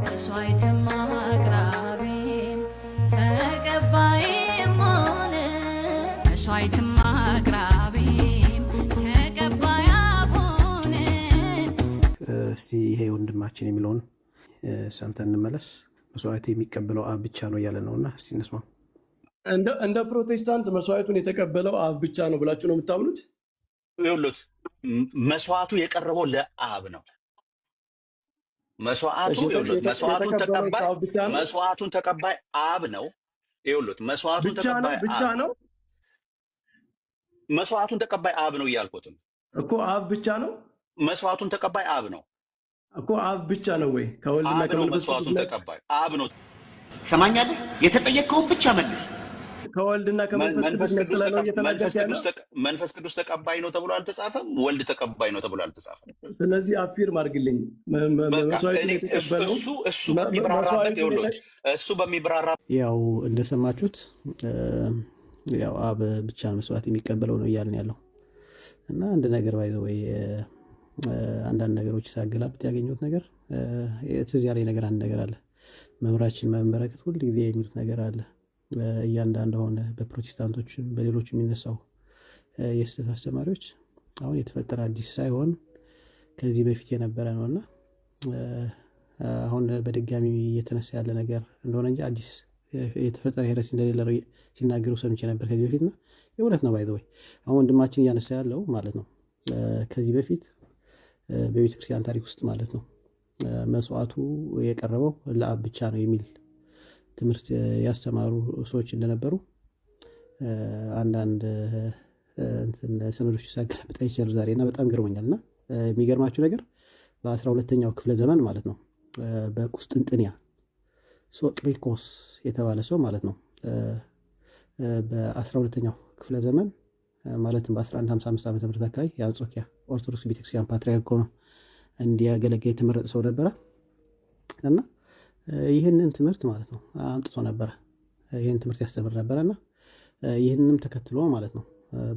መስዋዕትም አቅራቢም ተቀባይም ሆነ መስዋዕትም አቅራቢም ተቀባይ ሆነ። እስቲ ይሄ ወንድማችን የሚለውን ሰምተን እንመለስ። መስዋዕት የሚቀበለው አብ ብቻ ነው እያለ ነውና እስቲ እንስማ። እንደ ፕሮቴስታንት መስዋዕቱን የተቀበለው አብ ብቻ ነው ብላችሁ ነው የምታምኑት? ይኸውልህ መስዋዕቱ የቀረበው ለአብ ነው። መስዋዕቱን ተቀባይ አብ ነው። ይኸውልህ መስዋዕቱን ተቀባይ አብ ነው እያልኩትም እኮ አብ ብቻ ነው። መስዋዕቱን ተቀባይ አብ ነው እኮ አብ ብቻ ነው ወይ? ከወልድና ከመንፈስ መስዋዕቱን ተቀባይ አብ ነው። ሰማኛለህ? የተጠየቀውን ብቻ መልስ። ከወልድና ከመንፈስ ቅዱስ ነው እየተናገረ ያለው። መንፈስ ቅዱስ ተቀባይ ነው ተብሎ አልተጻፈም። ወልድ ተቀባይ ነው ተብሎ አልተጻፈም። ስለዚህ አፊርም አድርግልኝ። መስዋዕቱን የተቀበለው እሱ በሚብራራ ያው እንደሰማችሁት ያው አብ ብቻ መስዋዕት የሚቀበለው ነው እያልን ያለው እና አንድ ነገር ባይዘው ወይ አንዳንድ ነገሮች ሳገላብጥ ያገኘሁት ነገር ትዝ ያለኝ ነገር አንድ ነገር አለ። መምህራችን መምህረከት ሁሉ ጊዜ የሚሉት ነገር አለ። እያንዳንዱ ሆነ በፕሮቴስታንቶችም በሌሎች የሚነሳው የስህተት አስተማሪዎች አሁን የተፈጠረ አዲስ ሳይሆን ከዚህ በፊት የነበረ ነውና አሁን በድጋሚ እየተነሳ ያለ ነገር እንደሆነ እንጂ አዲስ የተፈጠረ ሄረስ እንደሌለ ሲናገሩ ሰምቼ ነበር ከዚህ በፊትና የእውነት ነው። ባይዘው አሁን ወንድማችን እያነሳ ያለው ማለት ነው ከዚህ በፊት በቤተክርስቲያን ታሪክ ውስጥ ማለት ነው መስዋዕቱ የቀረበው ለአብ ብቻ ነው የሚል ትምህርት ያስተማሩ ሰዎች እንደነበሩ አንዳንድ ሰነዶች ሳገላብጥ አይቻለሁ ዛሬና በጣም ገርሞኛልና የሚገርማችሁ ነገር በ12ኛው ክፍለ ዘመን ማለት ነው በቁስጥንጥንያ ሶቅሪኮስ የተባለ ሰው ማለት ነው በ12ኛው ክፍለ ዘመን ማለትም በ1155 ዓ.ም አካባቢ የአንጾኪያ ኦርቶዶክስ ቤተክርስቲያን ፓትርያርክ ሆኖ እንዲያገለግል የተመረጠ ሰው ነበረ እና ይህንን ትምህርት ማለት ነው አምጥቶ ነበረ። ይህን ትምህርት ያስተምር ነበረና ይህንንም ተከትሎ ማለት ነው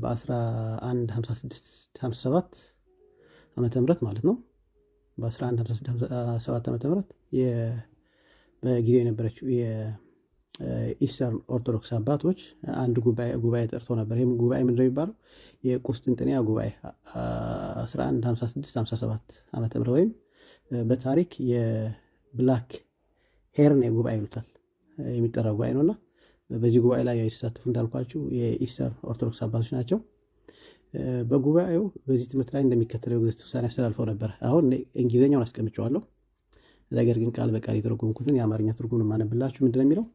በ1156-57 ዓመተ ምህረት ማለት ነው በ1156-57 ዓመተ ምህረት በጊዜው የነበረችው የኢስተርን ኦርቶዶክስ አባቶች አንድ ጉባኤ ጠርተው ነበር። ይህም ጉባኤ ምንድነው የሚባለው? የቁስጥንጥንያ ጉባኤ 1156-57 ዓመተ ምህረት ወይም በታሪክ የብላክ ሄርን ጉባኤ ይሉታል የሚጠራ ጉባኤ ነውና በዚህ ጉባኤ ላይ ያሳተፉ እንዳልኳችሁ የኢስተርን ኦርቶዶክስ አባቶች ናቸው። በጉባኤው በዚህ ትምህርት ላይ እንደሚከተለው የግዝት ውሳኔ አስተላልፈው ነበር። አሁን እንግሊዘኛውን አስቀምጨዋለሁ፣ ነገር ግን ቃል በቃል የተረጎምኩትን የአማርኛ ትርጉሙን ማነብላችሁ። ምንድነው የሚለው?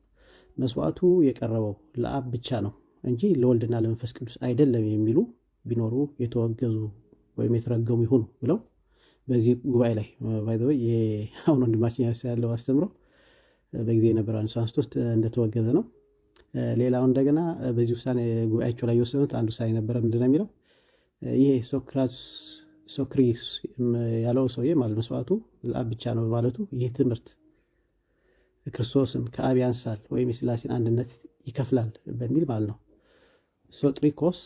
መስዋዕቱ የቀረበው ለአብ ብቻ ነው እንጂ ለወልድና ለመንፈስ ቅዱስ አይደለም የሚሉ ቢኖሩ የተወገዙ ወይም የተረገሙ ይሁኑ ብለው በዚህ ጉባኤ ላይ ባይዘው አሁን ወንድማችን ያለው አስተምሮ በጊዜ የነበረው አንስቶት እንደተወገዘ ነው። ሌላው እንደገና በዚህ ውሳኔ ጉባኤያቸው ላይ የወሰኑት አንድ ውሳኔ ነበረ። ምንድነው የሚለው? ይሄ ሶክሪስ ያለው ሰውዬ ማለት መስዋዕቱ ለአብ ብቻ ነው ማለቱ ይህ ትምህርት ክርስቶስን ከአብ ያንሳል ወይም የሥላሴን አንድነት ይከፍላል በሚል ማለት ነው። ሶጥሪኮስ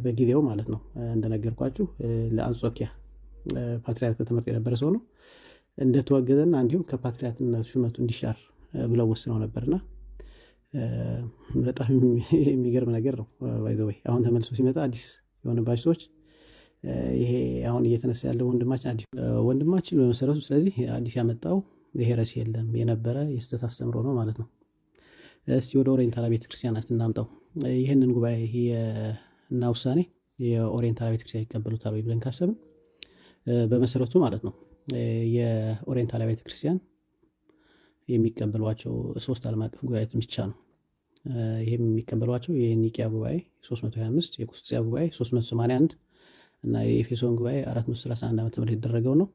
በጊዜው ማለት ነው እንደነገርኳችሁ ለአንጾኪያ ፓትርያርክ ትምህርት የነበረ ሰው ነው። እንደተወገዘና እንዲሁም ከፓትርያርክነት ሹመቱ እንዲሻር ብለው ወስነው ነበርና በጣም የሚገርም ነገር ነው። ባይዘው አሁን ተመልሶ ሲመጣ አዲስ የሆነባቸው ሰዎች ይሄ አሁን እየተነሳ ያለው ወንድማችን በመሰረቱ ስለዚህ አዲስ ያመጣው ሄረስ የለም የነበረ የስተት አስተምሮ ነው ማለት ነው። እስቲ ወደ ኦሪየንታል ቤተክርስቲያናት እናምጣው። ይህንን ጉባኤ እና ውሳኔ የኦሪየንታል ቤተክርስቲያን ይቀበሉታል ወይ ብለን ካሰብን በመሰረቱ ማለት ነው የኦሪየንታል ቤተክርስቲያን የሚቀበሏቸው 3 ዓለም አቀፍ ጉባኤት ብቻ ነው። ይሄም የሚቀበሏቸው የኒቂያ ጉባኤ 325፣ የቁስጥንጥንያ ጉባኤ 381 እና የኤፌሶን ጉባኤ 431 ዓመተ ምህረት የተደረገው ነው።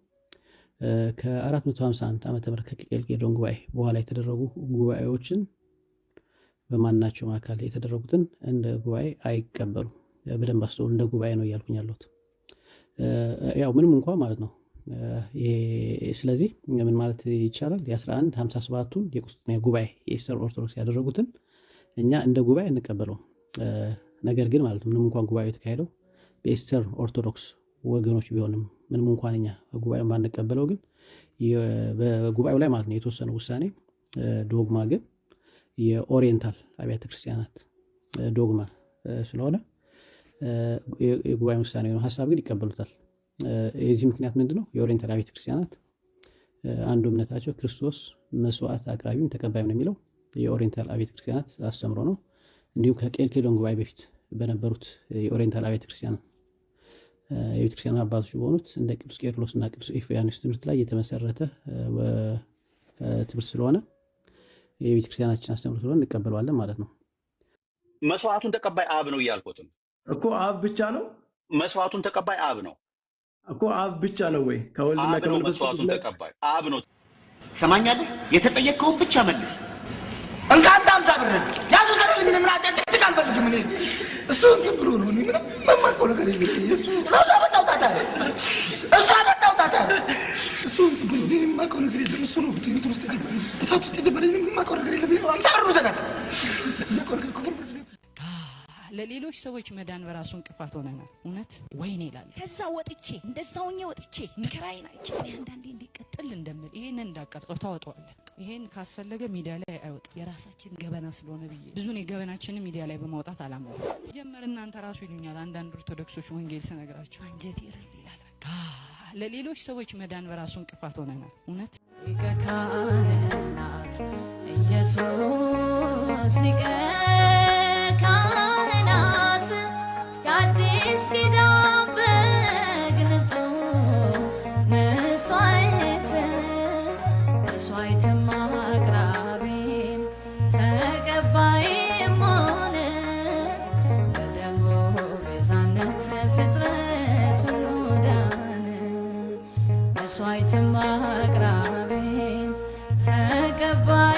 ከ451 ዓመተ ምህረት ከቄልቄዶን ጉባኤ በኋላ የተደረጉ ጉባኤዎችን በማናቸው አካል የተደረጉትን እንደ ጉባኤ አይቀበሉም። በደንብ አስተውሉ። እንደ ጉባኤ ነው እያልኩኝ ያለሁት ያው ምንም እንኳን ማለት ነው። ስለዚህ ምን ማለት ይቻላል? የ1157ቱን የቁስጥንጥንያ ጉባኤ የኢስተር ኦርቶዶክስ ያደረጉትን እኛ እንደ ጉባኤ እንቀበለው። ነገር ግን ማለት ምንም እንኳን ጉባኤው የተካሄደው በኢስተር ኦርቶዶክስ ወገኖች ቢሆንም ምንም እንኳን እኛ ጉባኤውን ባንቀበለው ግን በጉባኤው ላይ ማለት ነው የተወሰነው ውሳኔ ዶግማ ግን የኦሪየንታል አብያተ ክርስቲያናት ዶግማ ስለሆነ የጉባኤ ውሳኔ ነው ሐሳብ ግን ይቀበሉታል። የዚህ ምክንያት ምንድነው? የኦሪየንታል አብያተ ክርስቲያናት አንዱ እምነታቸው ክርስቶስ መስዋዕት አቅራቢም ተቀባይም ነው የሚለው የኦሪየንታል አብያተ ክርስቲያናት አስተምሮ ነው። እንዲሁም ከቄልቄዶን ጉባኤ በፊት በነበሩት የኦሪየንታል አብያተ ክርስቲያናት የቤተ ክርስቲያን አባቶች በሆኑት እንደ ቅዱስ ቄርሎስ እና ቅዱስ ኤፍያኖስ ትምህርት ላይ የተመሰረተ ትምህርት ስለሆነ የቤተ ክርስቲያናችን አስተምሮ ስለሆነ እንቀበለዋለን ማለት ነው። መስዋዕቱን ተቀባይ አብ ነው እያልኩትም እኮ አብ ብቻ ነው። መስዋዕቱን ተቀባይ አብ ነው እኮ አብ ብቻ ነው ወይ? ከወልድና ከመንፈስ መስዋዕቱን ተቀባይ አብ ነው። ሰማኛለህ? የተጠየቀውን ብቻ መልስ። እንካንተ 50 ብር ያዙ ዘረልኝ። ምን አጨጭቅ አልፈልግም እኔ እሱ እንትን ብሎ ነው። እኔ ምንም የማውቀው ነገር የለም። እሱ አመጣውጣታ እሱ አመጣውጣታ እሱ እንትን ብሎ እኔ የማውቀው ነገር የለም። እሱ ነው እንትን ውስጥ የገባኝ እሳት ውስጥ የገባኝ የማውቀው ነገር የለም። 50 ብር ዘጋት ለሌሎች ሰዎች መዳን በራሱ እንቅፋት ሆነናል። እውነት ወይኔ ይላል። ከዛ ወጥቼ እንደዛውኛ ወጥቼ ምክራይን አይቼ አንዳንዴ እንዲቀጥል እንደምል ይሄን እንዳቀርጸው ታወጣዋለህ። ይሄን ካስፈለገ ሚዲያ ላይ አይወጣ የራሳችን ገበና ስለሆነ ብዬ ብዙ ነው ገበናችንን ሚዲያ ላይ በማውጣት አላማው ሲጀመር እናንተ ራሱ ይሉኛል አንዳንድ ኦርቶዶክሶች ወንጌል ስነግራቸው አንጀቴ ይረል ይላል። በቃ ለሌሎች ሰዎች መዳን በራሱ እንቅፋት ሆነናል። እውነት ሊቀ ካህናት ኢየሱስ ሊቀ ካህናት የአዲስ ኪዳን በግ ንጹሕ መስዋዕትም አቅራቢም ተቀባይም ሆነ በደሙ ቤዛነት ፍጥረት ሁሉ ዳነ። መስዋዕትም አቅራቢም ተቀባይ